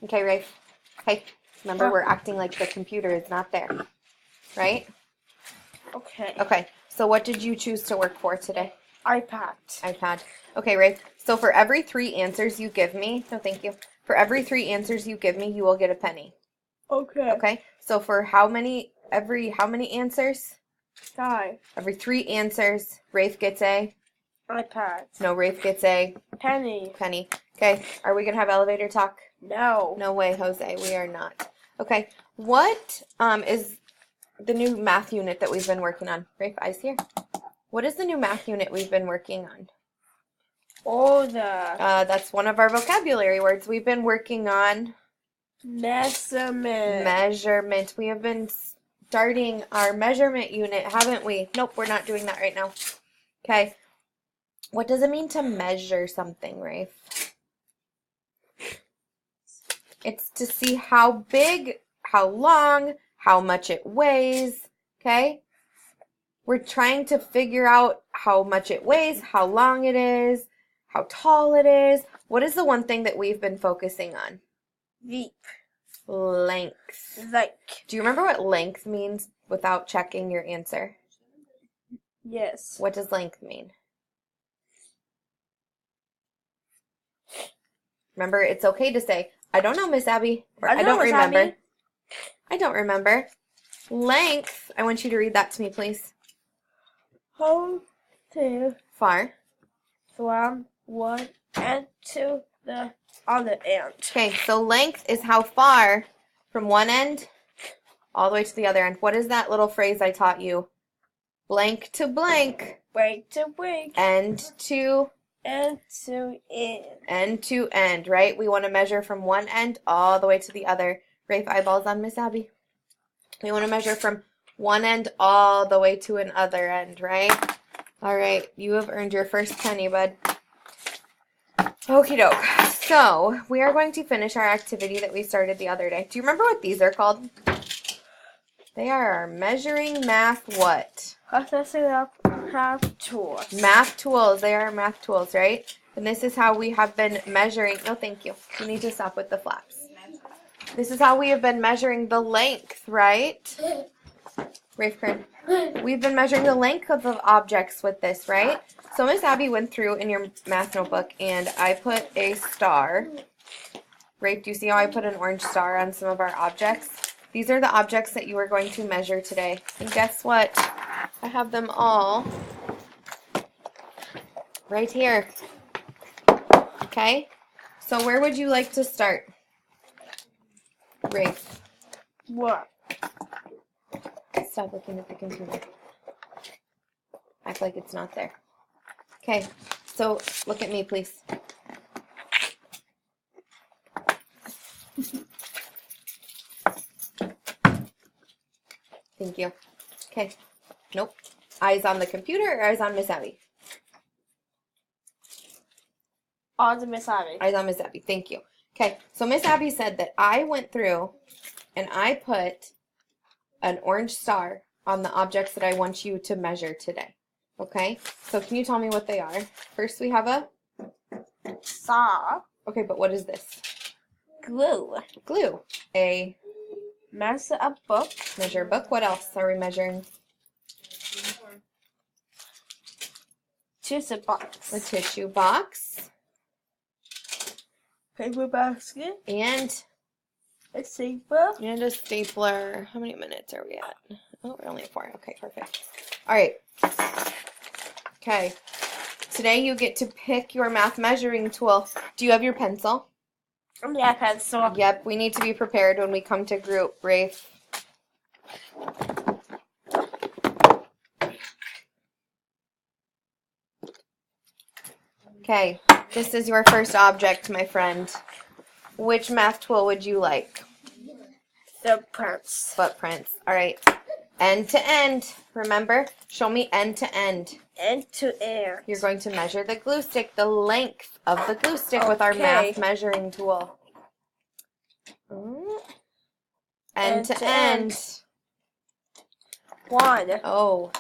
Okay, Rafe. Okay, remember we're acting like the computer is not there, right? Okay. Okay, so what did you choose to work for today? iPad. iPad. Okay, Rafe. So for every 3 answers you give me, no thank you. For every 3 answers you give me, you will get a penny. Okay. Okay? So for how many answers? 5. Every 3 answers, Rafe gets a iPad. no, Rafe gets a Penny. penny. Okay, are we gonna have elevator talk? No. No way, Jose. We are not. Okay, what is the new math unit that we've been working on? Rafe, eyes here. What is the new math unit we've been working on? Order. That's one of our vocabulary words. We've been working on Measurement. measurement. We have been starting our measurement unit, haven't we? Nope, we're not doing that right now. Okay. What does it mean to measure something, Rafe? It's to see how big, how long, how much it weighs, okay? We're trying to figure out how much it weighs, how long it is, how tall it is. What is the one thing that we've been focusing on? Deep. Length. Like. Do you remember what length means without checking your answer? Yes. What does length mean? Remember, it's okay to say, I don't know, Miss Abby, or I don't remember. Abby. I don't remember. Length, I want you to read that to me, please. How to Far. from one end to the other end. Okay, so length is how far from one end all the way to the other end. What is that little phrase I taught you? Blank to blank. Break to break. End to End to end. end to end, right? We want to measure from one end all the way to the other. Rafe, eyeballs on Miss Abby. We want to measure from one end all the way to another end, right? All right, you have earned your first penny, bud. Okie doke. So, we are going to finish our activity that we started the other day. Do you remember what these are called? They are our measuring math what? Processing up have tools. Math tools. They are math tools, right? And this is how we have been measuring. No, thank you. You need to stop with the flaps. This is how we have been measuring the length, right? Rafe Kern. We've been measuring the length of the objects with this, right? So Miss Abby went through in your math notebook and I put a star. Rafe, do you see how I put an orange star on some of our objects? These are the objects that you are going to measure today. And guess what? I have them all right here. Okay? So where would you like to start? Rafe. What? Stop looking at the computer. Act like it's not there. Okay, so look at me, please. Thank you. Okay. Nope. Eyes on the computer or eyes on Miss Abby? On the Miss Abby. Eyes on Miss Abby. Thank you. Okay, so Miss Abby said that I went through and I put an orange star on the objects that I want you to measure today. Okay, so can you tell me what they are? First we have a Saw. okay, but what is this? Glue. Glue. A Measure a book. measure book. What else are we measuring? Tissue box. A tissue box. Paper basket. And A stapler. a stapler. How many minutes are we at? Oh, we're only at 4. Okay, perfect. All right. Okay. Today you get to pick your math measuring tool. Do you have your pencil? Yeah, pencil. Yep, we need to be prepared when we come to group, Rafe. Okay, this is your first object, my friend. Which math tool would you like? The prints. Footprints. All right. End to end. Remember, show me end to end. End to end. You're going to measure the glue stick, the length of the glue stick with our math measuring tool. End to end. 1. Oh,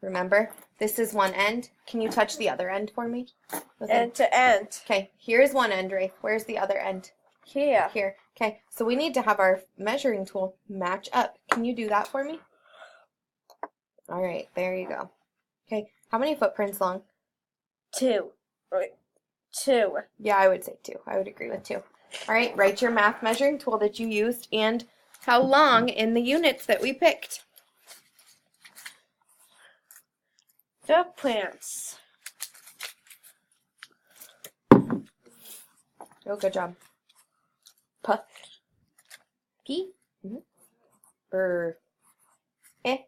remember, this is one end. Can you touch the other end for me? End to end. Okay, here's one end, Rafe. Where's the other end? Here. Here. Okay, so we need to have our measuring tool match up. Can you do that for me? All right, there you go. Okay, how many footprints long? 2. Right. 2. Yeah, I would say 2. I would agree with 2. All right, write your math measuring tool that you used and how long in the units that we picked. Footprints. Oh, good job. P. P. Er. Eh.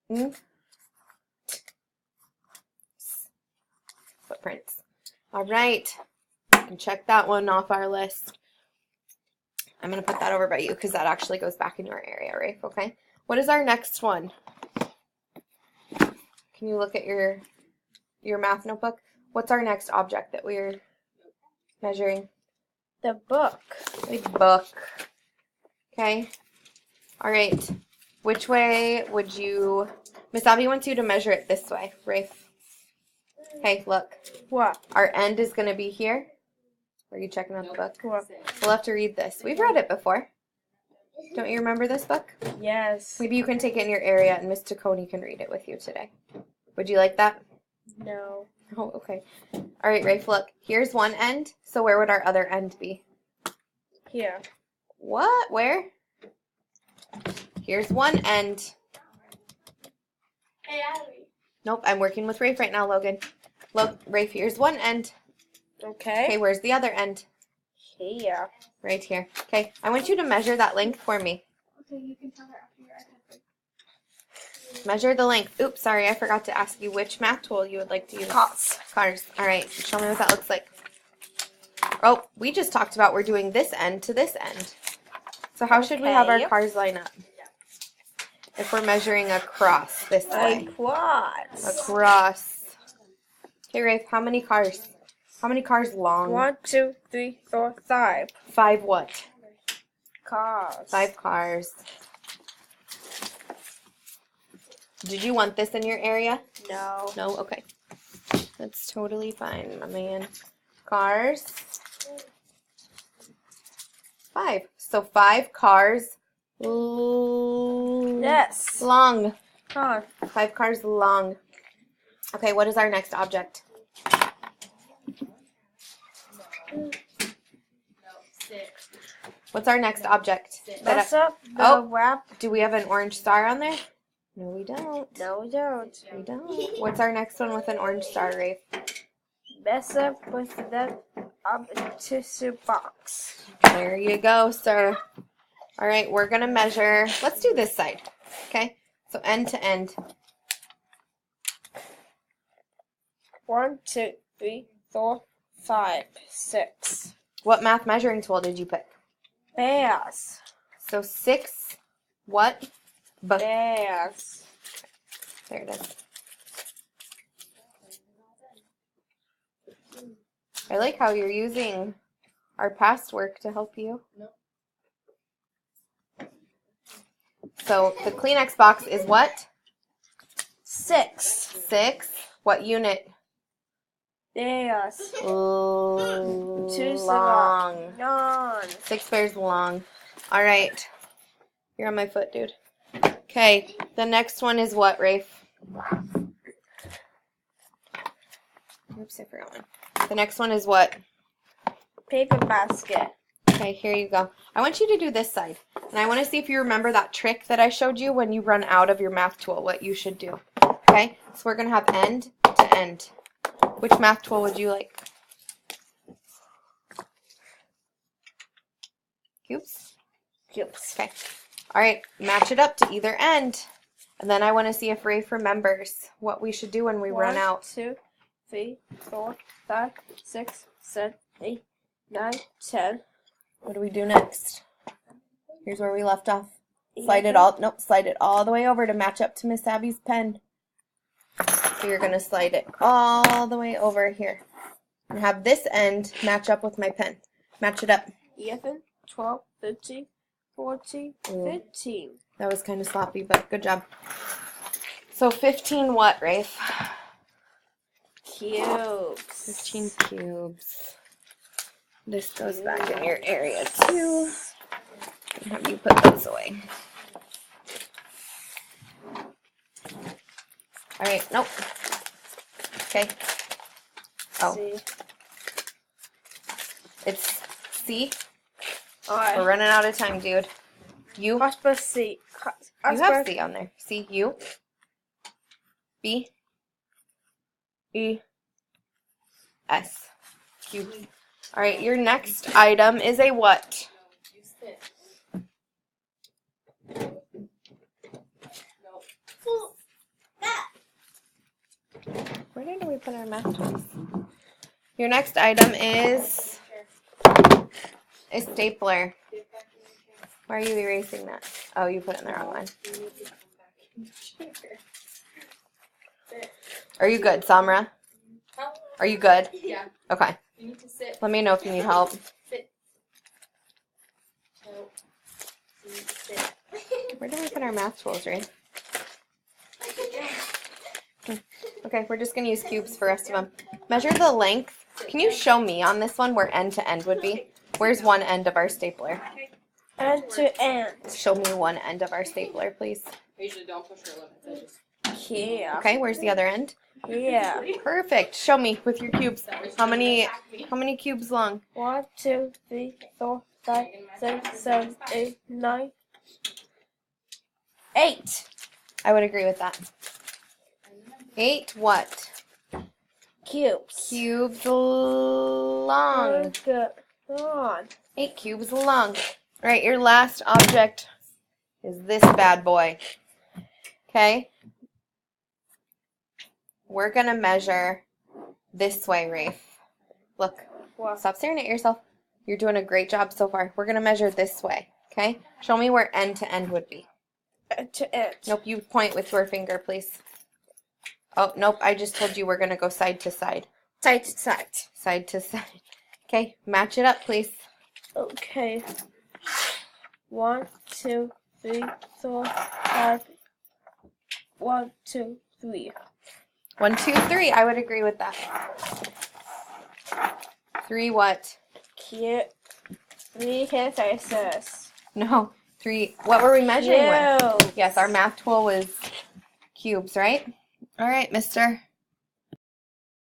N. T. S. Footprints. All right. You can check that one off our list. I'm going to put that over by you because that actually goes back in your area, right? Okay. What is our next one? Can you look at your math notebook? What's our next object that we're measuring? The book. A book. Okay. All right. Which way would you... Miss Abby wants you to measure it this way, Rafe. Okay, look. What? Our end is going to be here. Are you checking out the book? What? We'll have to read this. We've read it before. Don't you remember this book? Yes. Maybe you can take it in your area and Miss Taconi can read it with you today. Would you like that? No. Oh, okay. All right, Rafe, look. Here's one end. So where would our other end be? Here. What? Where? Here's one end. Hey, Abby. Nope, I'm working with Rafe right now, Logan. Look, Rafe, here's one end. Okay, Okay. where's the other end? Here. Right here. Okay, I want you to measure that length for me. Okay, you can tell her after your iPad break. Measure the length. Oops, sorry, I forgot to ask you which math tool you would like to use. Cars. Cars. All right, show me what that looks like. Oh, we just talked about we're doing this end to this end. So how should we have our Okay. cars line up? If we're measuring across this way. Across. Across. Okay, Rafe, how many cars? How many cars long? 1, 2, 3, 4, 5. 5 what? Cars. 5 cars. Did you want this in your area? No. No? Okay. That's totally fine, my man. Cars. 5. So 5 cars Yes. long. Car. 5 cars long. Okay, what is our next object? No, 6. What's our next object? Mess up the Oh. wrap. Do we have an orange star on there? No, we don't. No, we don't. We don't. What's our next one with an orange star, Rafe? Mess up with the tissue box. There you go, sir. All right, we're going to measure. Let's do this side. Okay? So end to end. 1, 2, 3, 4, 5, 6. What math measuring tool did you pick? Bears. So 6 what? Bears. There it is. I like how you're using our past work to help you. So the Kleenex box is what? 6. 6. What unit? Bears. Long. None. 6 bears long. All right. You're on my foot, dude. Okay. The next one is what, Rafe? Oops, I forgot one. The next one is what? Paper basket. Okay, here you go. I want you to do this side. And I want to see if you remember that trick that I showed you when you run out of your math tool, what you should do. Okay? So we're going to have end to end. Which math tool would you like? Cubes? Cubes. Okay. All right, match it up to either end. And then I want to see if Rafe remembers what we should do when we run out. 2, 3, 4, 5, 6, 7, 8, 9, 10. What do we do next? Here's where we left off. Slide it all the way over to match up to Miss Abby's pen. So you're going to slide it all the way over here. And have this end match up with my pen. Match it up. 11, 12, 13, 14, 15. That was kind of sloppy, but good job. So 15 what, Rafe? Cubes. 15 cubes. This goes back in your area too. And have you put those away. All right, nope. Okay. Oh, C. it's C. We're I. running out of time, dude. U. Hotspur C. You have C on there. C, U. B. E. S. Q. All right, your next item is a what? Where did we put our math tools? Your next item is a stapler. Why are you erasing that? Oh, you put it in the wrong one. Are you good, Samra? Are you good? Yeah. Okay. You need to sit. Let me know if you need help. Sit. No. You need to sit. Where did we put our math tools, right? Okay, we're just going to use cubes for the rest of them. Measure the length. Can you show me on this one where end to end would be? Where's one end of our stapler? End to end. Show me one end of our stapler, please. I usually don't push your limits. Here. Okay, where's the other end? Here. Perfect. Show me with your cubes. How many cubes long? 1, 2, 3, 4, 5, 6, 7, 8, 9, 8. I would agree with that. 8 what? Cubes. Cubes long. Good. On. 8 cubes long. All right, your last object is this bad boy. Okay? We're going to measure this way, Rafe. Look, What? stop staring at yourself. You're doing a great job so far. We're going to measure this way, okay? Show me where end to end would be. End to end. Nope, you point with your finger, please. Oh, nope, I just told you we're going to go side to side. Side to side. Side to side. Okay, match it up, please. Okay. 1, 2, 3, 4, 5. 1, 2, 3. 1, 2, 3. I would agree with that. 3 what? Cute. 3 scissors. No, 3. What were we measuring with? Cubes. Yes, our math tool was cubes, right? All right, mister.